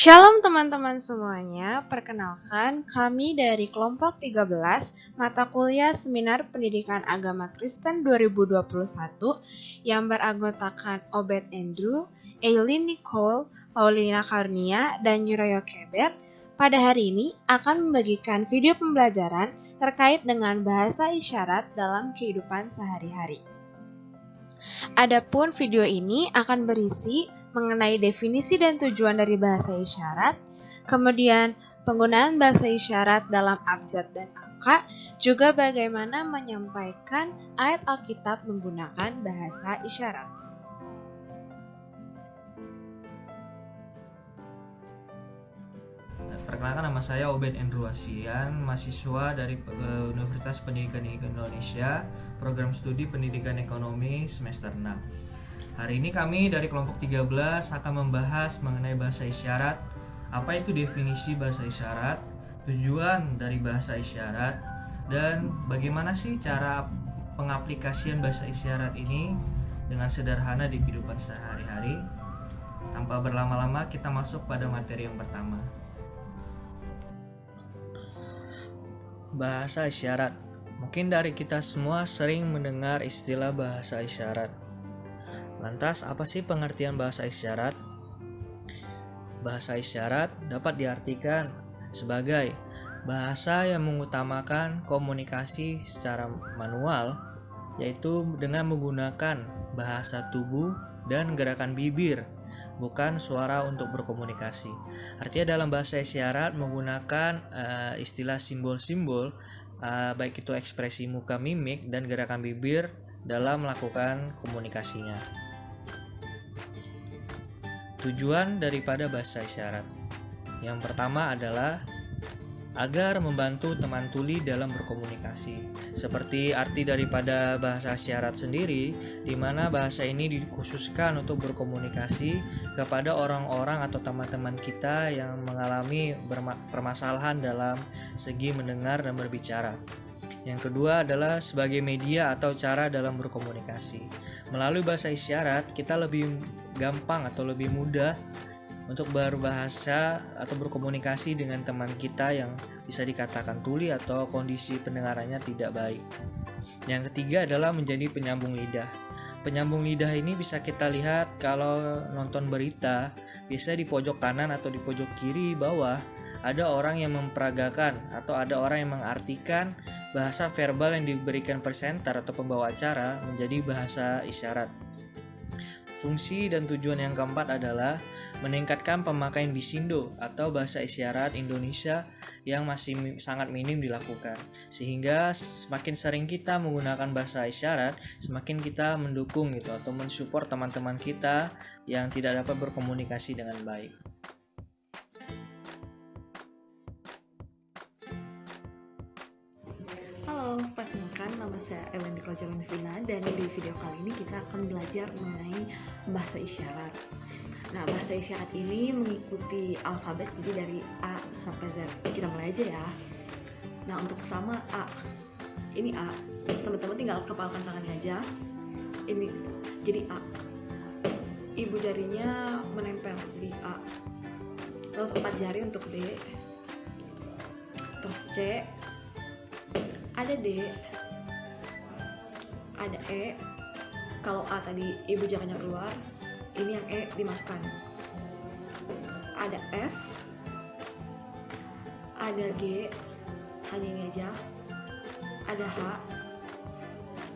Shalom teman-teman semuanya, perkenalkan kami dari kelompok 13 mata kuliah Seminar Pendidikan Agama Kristen 2021 yang beranggotakan Obed Andrew, Eileen Nicole, Paulina Karnia, dan Yurayo Kebet. Pada hari ini akan membagikan video pembelajaran terkait dengan bahasa isyarat dalam kehidupan sehari-hari. Adapun video ini akan berisi mengenai definisi dan tujuan dari bahasa isyarat, kemudian penggunaan bahasa isyarat dalam abjad dan angka, juga bagaimana menyampaikan ayat Alkitab menggunakan bahasa isyarat. Perkenalkan, nama saya Obed Andrew Asian, mahasiswa dari Universitas Pendidikan Indonesia, Program Studi Pendidikan Ekonomi semester 6. Hari ini kami dari kelompok 13 akan membahas mengenai bahasa isyarat, apa itu definisi bahasa isyarat, tujuan dari bahasa isyarat, dan bagaimana sih cara pengaplikasian bahasa isyarat ini dengan sederhana di kehidupan sehari-hari. Tanpa berlama-lama, kita masuk pada materi yang pertama. Bahasa isyarat. Mungkin dari kita semua sering mendengar istilah bahasa isyarat. Lantas, apa sih pengertian bahasa isyarat? Bahasa isyarat dapat diartikan sebagai bahasa yang mengutamakan komunikasi secara manual, yaitu dengan menggunakan bahasa tubuh dan gerakan bibir, bukan suara untuk berkomunikasi. Artinya dalam bahasa isyarat menggunakan istilah simbol-simbol, baik itu ekspresi muka, mimik, dan gerakan bibir dalam melakukan komunikasinya. Tujuan daripada bahasa isyarat yang pertama adalah agar membantu teman tuli dalam berkomunikasi. Seperti arti daripada bahasa isyarat sendiri, di mana bahasa ini dikhususkan untuk berkomunikasi kepada orang-orang atau teman-teman kita yang mengalami permasalahan dalam segi mendengar dan berbicara. Yang kedua adalah sebagai media atau cara dalam berkomunikasi. Melalui bahasa isyarat, kita lebih gampang atau lebih mudah untuk berbahasa atau berkomunikasi dengan teman kita yang bisa dikatakan tuli atau kondisi pendengarannya tidak baik. Yang ketiga adalah menjadi penyambung lidah. Penyambung lidah ini bisa kita lihat kalau nonton berita, biasanya di pojok kanan atau di pojok kiri bawah ada orang yang memperagakan atau ada orang yang mengartikan bahasa verbal yang diberikan presenter atau pembawa acara menjadi bahasa isyarat. Fungsi dan tujuan yang keempat adalah meningkatkan pemakaian bisindo atau bahasa isyarat Indonesia yang masih sangat minim dilakukan. Sehingga semakin sering kita menggunakan bahasa isyarat, semakin kita mendukung atau mensupport teman-teman kita yang tidak dapat berkomunikasi dengan baik. Halo, perkenalkan nama saya Eileen Nicole Vina, dan di video kali ini kita akan belajar mengenai bahasa isyarat. Nah, bahasa isyarat ini mengikuti alfabet, jadi dari A sampai Z. Kita mulai aja ya. Nah, untuk pertama A. Ini A. Teman-teman tinggal kepalkan tangannya aja. Ini jadi A. Ibu jarinya menempel di A. Terus 4 jari untuk D. Terus C. Ada D, ada E. Kalau A tadi ibu jarinya keluar, ini yang E dimasukkan. Ada F, ada G, hanya ini aja. Ada H,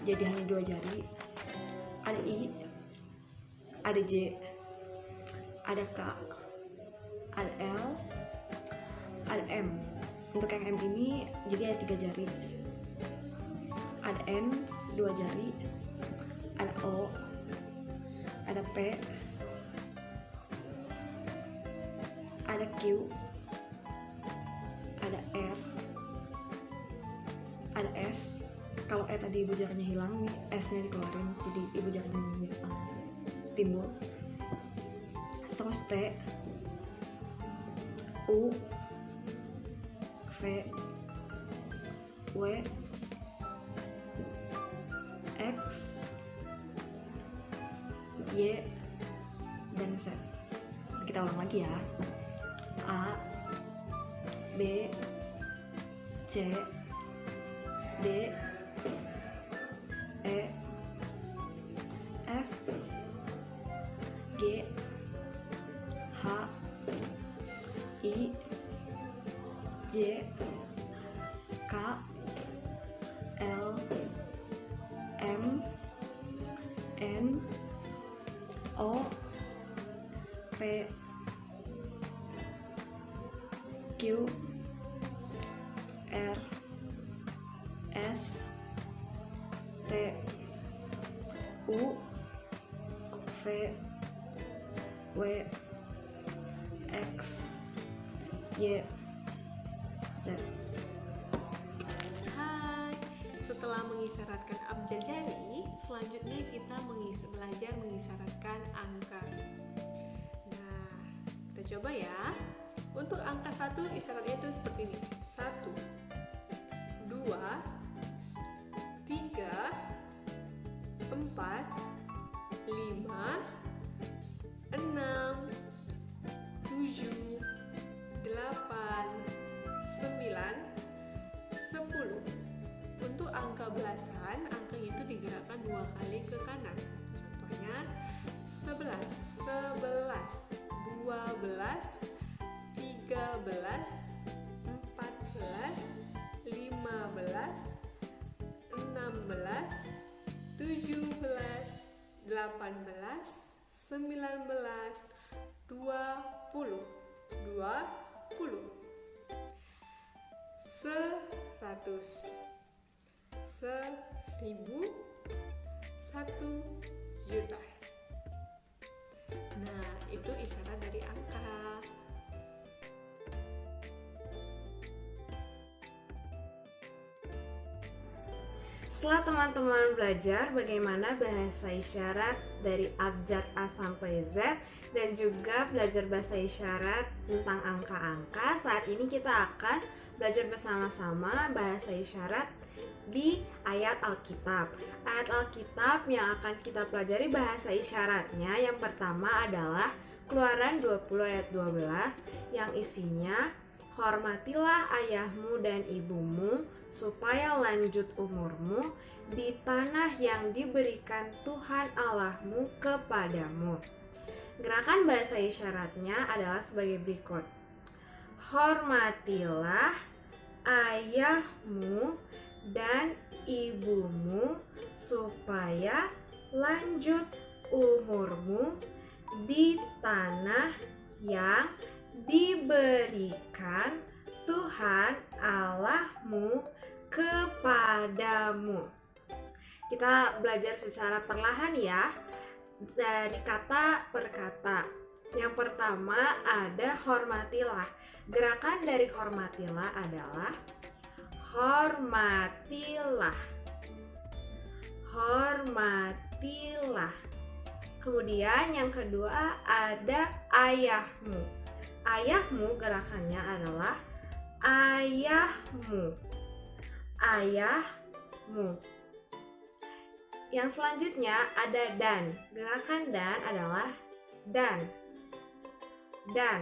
jadi hanya 2 jari. Ada I, ada J, ada K, ada L, ada M. Untuk yang M ini jadi ada 3 jari. Ada N, 2 jari. Ada O, ada P, ada Q, ada R, ada S. Kalau E tadi ibu jarinya hilang, nih S-nya dikeluarin, jadi ibu jarinya timbul. Terus T, U, V, W, X, Y, dan Z. Kita ulang lagi ya. B, C, D, E, F, G, H, I, J, K, L, M, N, O, P, Q, R, S, T, U, V, W, X, Y, Z. Hai, setelah mengisyaratkan abjad jari, selanjutnya kita belajar mengisyaratkan angka. Nah, kita coba ya. Untuk angka 1 isyaratnya itu seperti ini. 1, 2, 3, 4, 5, 6, 7, 8, 9, 10. Untuk angka belasan, angka itu digerakkan 2 kali ke kanan. Contohnya 11, 11, 12, 13, 14, 15, 16, 17, 18, 19, 20, 100, 1000, 1 juta. Nah, itu isyarat dari angka. Setelah teman-teman belajar bagaimana bahasa isyarat dari abjad A sampai Z dan juga belajar bahasa isyarat tentang angka-angka, saat ini kita akan belajar bersama-sama bahasa isyarat di ayat Alkitab. Ayat Alkitab yang akan kita pelajari bahasa isyaratnya yang pertama adalah Keluaran 20 ayat 12 yang isinya hormatilah ayahmu dan ibumu supaya lanjut umurmu di tanah yang diberikan Tuhan Allahmu kepadamu. Gerakan bahasa isyaratnya adalah sebagai berikut. Hormatilah ayahmu dan ibumu supaya lanjut umurmu di tanah yang diberikan Tuhan Allahmu kepadamu. Kita belajar secara perlahan ya, dari kata per kata. Yang pertama ada hormatilah. Gerakan dari hormatilah adalah hormatilah. Hormatilah. Kemudian yang kedua ada ayahmu. Ayahmu gerakannya adalah ayahmu. Ayahmu. Yang selanjutnya ada dan. Gerakan dan adalah dan. Dan.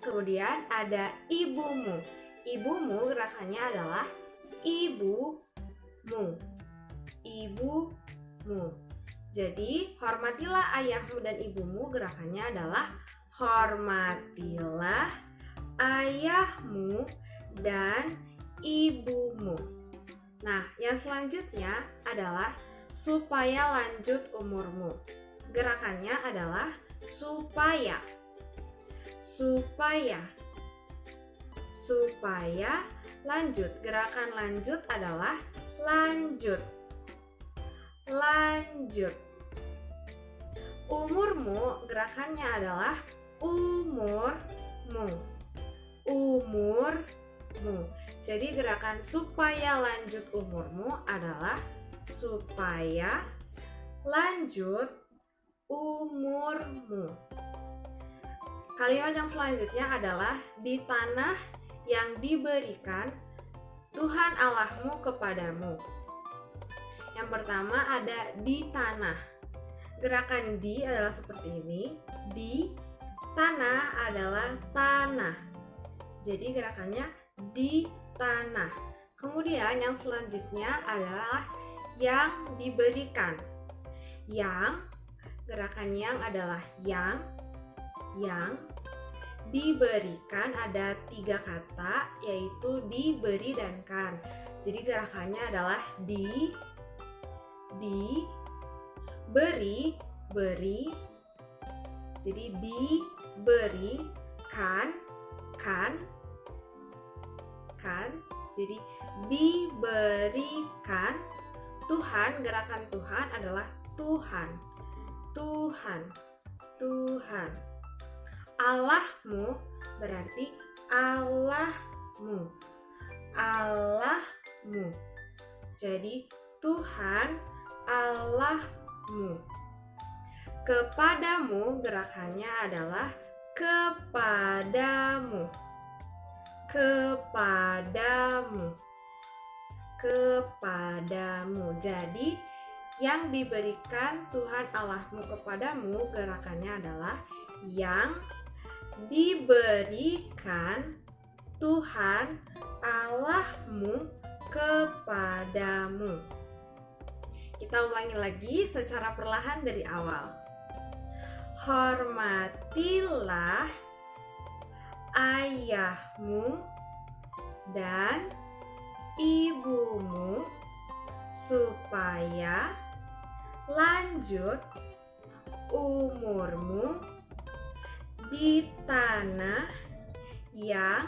Kemudian ada ibumu. Ibumu gerakannya adalah ibumu. Ibumu. Jadi hormatilah ayahmu dan ibumu gerakannya adalah hormatilah ayahmu dan ibumu. Nah, yang selanjutnya adalah supaya lanjut umurmu. Gerakannya adalah supaya. Supaya. Supaya lanjut. Gerakan lanjut adalah lanjut. Lanjut. Umurmu gerakannya adalah umurmu. Umurmu. Jadi gerakan supaya lanjut umurmu adalah supaya lanjut umurmu. Kalimat yang selanjutnya adalah di tanah yang diberikan Tuhan Allahmu kepadamu. Yang pertama ada di tanah. Gerakan di adalah seperti ini. Di tanah adalah tanah. Jadi gerakannya di tanah. Kemudian yang selanjutnya adalah yang diberikan. Yang, gerakan yang adalah yang diberikan ada 3 kata, yaitu diberi dan kan. Jadi gerakannya adalah beri, jadi diberi, kan, jadi diberikan. Tuhan, gerakan Tuhan adalah Tuhan. Allahmu berarti Allahmu. Jadi Tuhan Allahmu. Kepadamu, gerakannya adalah kepadamu. Jadi yang diberikan Tuhan Allahmu kepadamu, gerakannya adalah yang diberikan Tuhan Allahmu kepadamu. Kita ulangi lagi secara perlahan dari awal. Hormatilah ayahmu dan ibumu supaya lanjut umurmu di tanah yang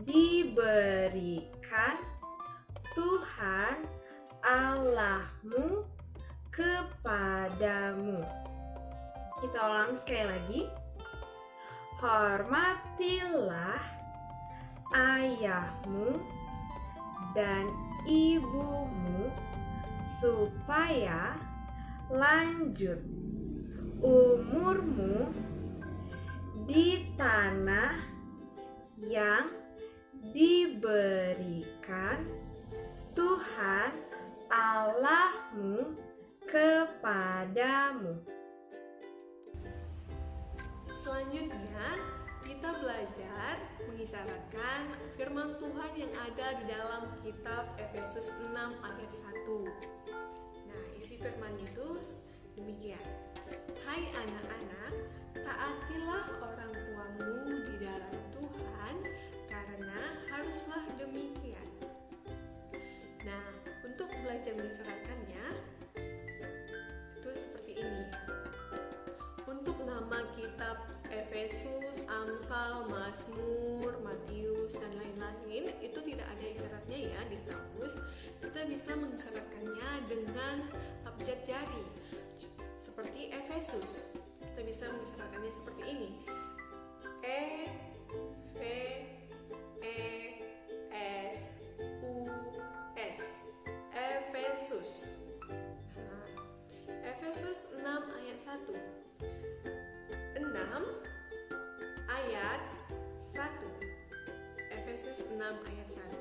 diberikan Tuhan Allahmu kepadamu. Kita ulang sekali lagi. Hormatilah ayahmu dan ibumu supaya lanjut umurmu di tanah yang diberikan Tuhan Allahmu kepadamu. Selanjutnya, kita belajar mengisyaratkan firman Tuhan yang ada di dalam kitab Efesus 6 ayat 1. Nah, isi firman itu demikian. Hai anak-anak, taatilah orang tuamu di dalam Tuhan, karena haruslah demikian. Nah, untuk belajar mengisyaratkannya itu seperti ini. Untuk nama kitab Efesus, Amsal, Mazmur, Matius, dan lain-lain itu tidak ada isyaratnya ya di kamus. Kita bisa mengisyaratkannya dengan abjad jari seperti Efesus. Kita bisa mengisyaratkannya seperti ini. E V E S U S. Efesus. Nah, Efesus 6 ayat 1. 6 ayat 1. Efesus 6 ayat 1.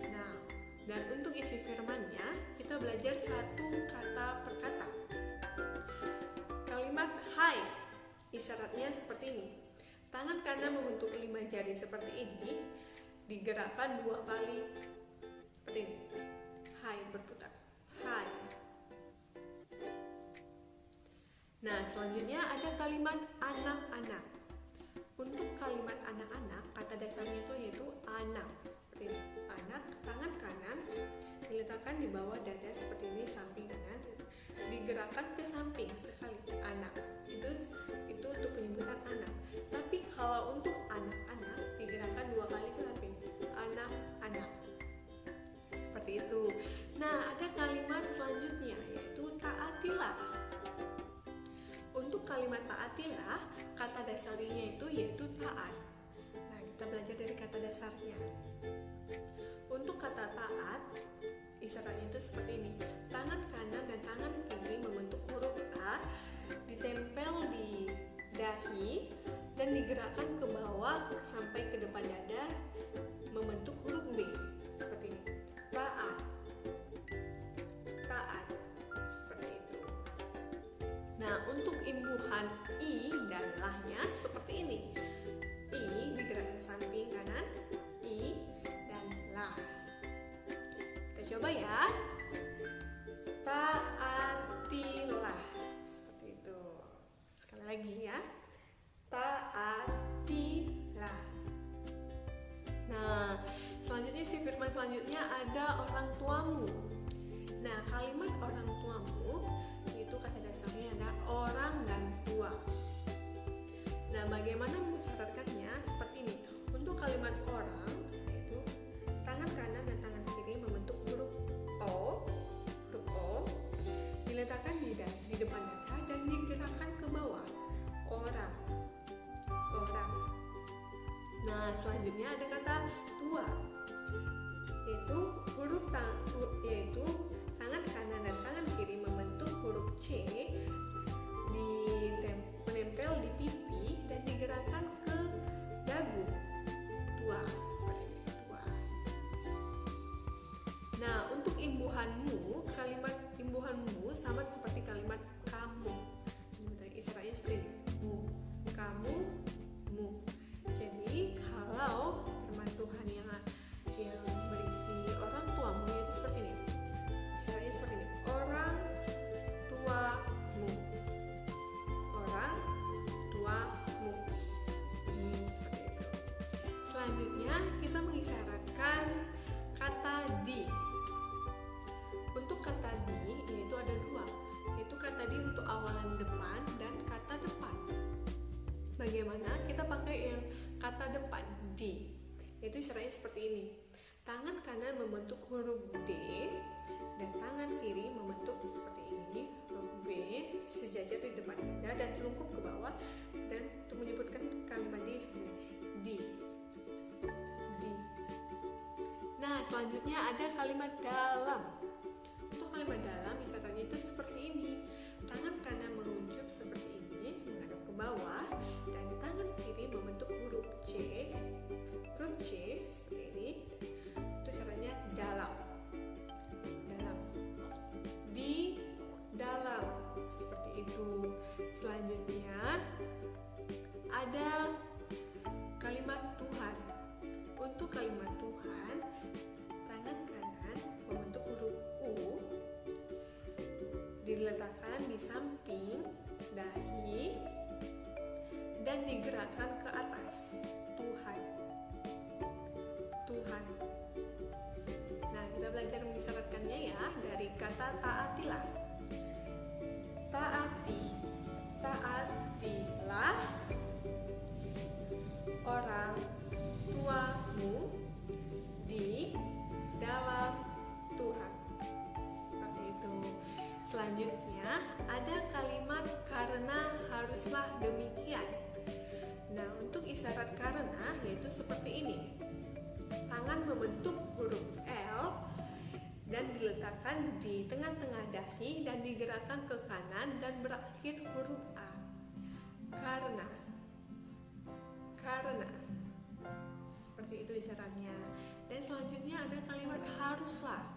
Nah, dan untuk isi firmannya kita belajar satu kata per kata. Kalimat hai, isyaratnya seperti ini. Tangan kanan membentuk 5 jari seperti ini, digerakkan 2 kali seperti ini. Hai, berputar. Hai. Nah, selanjutnya ada kalimat anak-anak. Untuk kalimat anak-anak, kata dasarnya itu yaitu anak. Seperti ini. Anak, tangan kanan diletakkan di bawah dada seperti ini, samping kanan, digerakkan ke samping sekali. Anak. Itu untuk penyebutan anak. Tapi kalau untuk anak-anak digerakkan 2 kali ke samping. Anak-anak. Seperti itu. Nah, ada kalimat selanjutnya yaitu taatilah. Untuk kalimat taatilah, kata dasarnya itu yaitu taat. Nah, kita belajar dari kata dasarnya. Untuk kata taat, isyaratnya itu seperti ini. Tangan kanan dan tangan kiri membentuk huruf A, ditempel di dahi dan digerakkan ke bawah sampai ke depan dada membentuk huruf B. Seperti ini. Taat. Taat. Seperti itu. Nah, untuk imbuhan I dan lahnya seperti ini. I digerakkan ke samping coba ya. Taatilah. Seperti itu. Sekali lagi ya. Taatilah. Nah, selanjutnya firman selanjutnya ada orang tuamu. Nah, kalimat orang tuamu itu kata dasarnya ada orang dan tua. Nah, bagaimana mensyaratkannya? Seperti ini. Untuk kalimat orang, yaitu tangan kanan dan tangan kiri membentuk huruf O. Huruf O diletakkan di depan dada dan digerakkan ke bawah. Orang. Orang. Nah, selanjutnya ada kata tua. Yaitu tangan kanan dan tangan kiri membentuk huruf C, menempel di pipi dan digerakkan ke dagu. Tua, seperti ini, tua. Nah, untuk imbuhanmu, kalimat imbuhanmu sama seperti kalimat kamu. Istilahnya seperti ini. Mu, kamu, mu. Jadi kalau firman Tuhan yang berisi orang tuamu itu seperti ini. Istilahnya seperti ini. Orang tuamu. Orang tuamu. Seperti itu. Selanjutnya kita mengisyaratkan kata di. Untuk kata di yaitu ada dua. Yaitu kata di untuk awalan depan dan kata depan. Bagaimana kita pakai yang kata depan di? Itu istilahnya seperti ini. Tangan kanan membentuk huruf D dan tangan kiri membentuk seperti ini, huruf B sejajar di depan dada dan telungkup ke bawah, dan untuk menyebutkan kalimat di seperti ini. Di. Nah, selanjutnya ada kalimat dalam. Untuk kalimat dalam isyaratnya itu seperti ini. Tangan kanan meruncuk seperti ini, menghadap ke bawah, dan tangan kiri membentuk huruf C. Huruf C seperti ini. Itu isyaratnya dalam. Dalam. Di dalam. Seperti itu. Selanjutnya ada kalimat Tuhan. Untuk kalimat Tuhan, tangan kanan membentuk huruf U, diletakkan di samping dahi dan digerakkan ke atas. Tuhan. Tuhan. Nah, kita belajar mengisyaratkannya ya dari kata taatilah. Taati. Taatilah orang tuamu di dalam Tuhan. Seperti itu. Selanjutnya ada kalimat karena haruslah demikian. Nah, untuk isyarat karena yaitu seperti ini. Tangan membentuk huruf L dan diletakkan di tengah-tengah dahi dan digerakkan ke kanan dan berakhir huruf A. Karena. Karena. Seperti itu isyaratnya. Dan selanjutnya ada kalimat haruslah.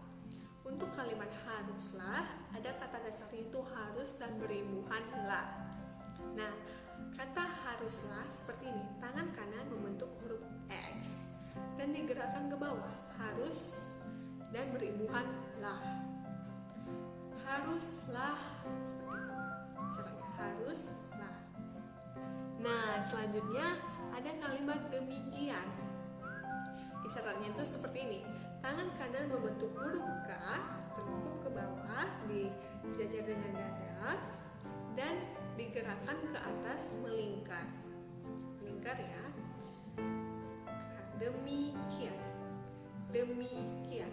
Untuk kalimat haruslah ada kata dasarnya itu harus dan berimbuhan lah. Nah, kata haruslah seperti ini. Tangan kanan membentuk huruf X dan digerakkan ke bawah. Harus dan berimbuhan lah. Haruslah, seperti itu. Isyaratnya haruslah. Nah, selanjutnya ada kalimat demikian. Isyaratnya itu seperti ini. Tangan kanan membentuk huruf K, terlengkup ke bawah, dijajar dengan dada, dan digerakkan ke atas melingkar. Melingkar ya. Demikian. Demikian.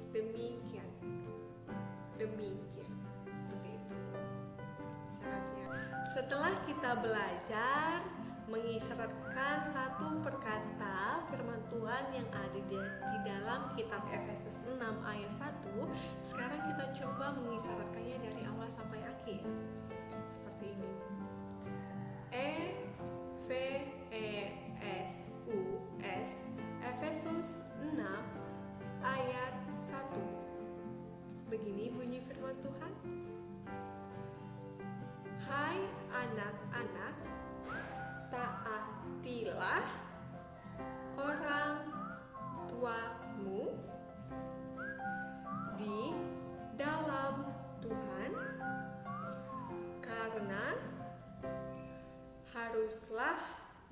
Demikian. Demikian. Seperti itu. Syaratnya. Setelah kita belajar mengisyaratkan satu perkata firman Tuhan yang ada di dalam kitab Efesus 6 ayat 1, sekarang kita coba mengisyaratkannya dari awal sampai akhir. Seperti ini. Efesus Efesus 6 ayat 1. Begini bunyi firman Tuhan. Hai anak-anak, taatilah orang tuamu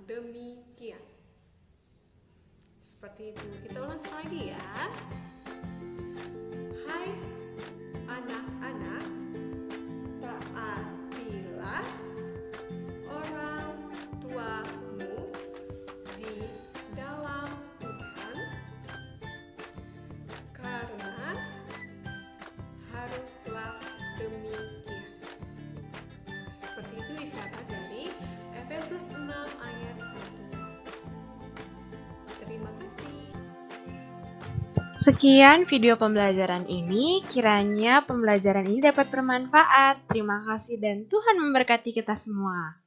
demikian. Seperti itu. Kita ulang sekali lagi ya. Hai anak-anak, taatilah orang tuamu di dalam Tuhan, karena haruslah demikian. Seperti itu isyarat dari Efesus 6 ayat 1. Terima kasih. Sekian video pembelajaran ini, kiranya pembelajaran ini dapat bermanfaat. Terima kasih dan Tuhan memberkati kita semua.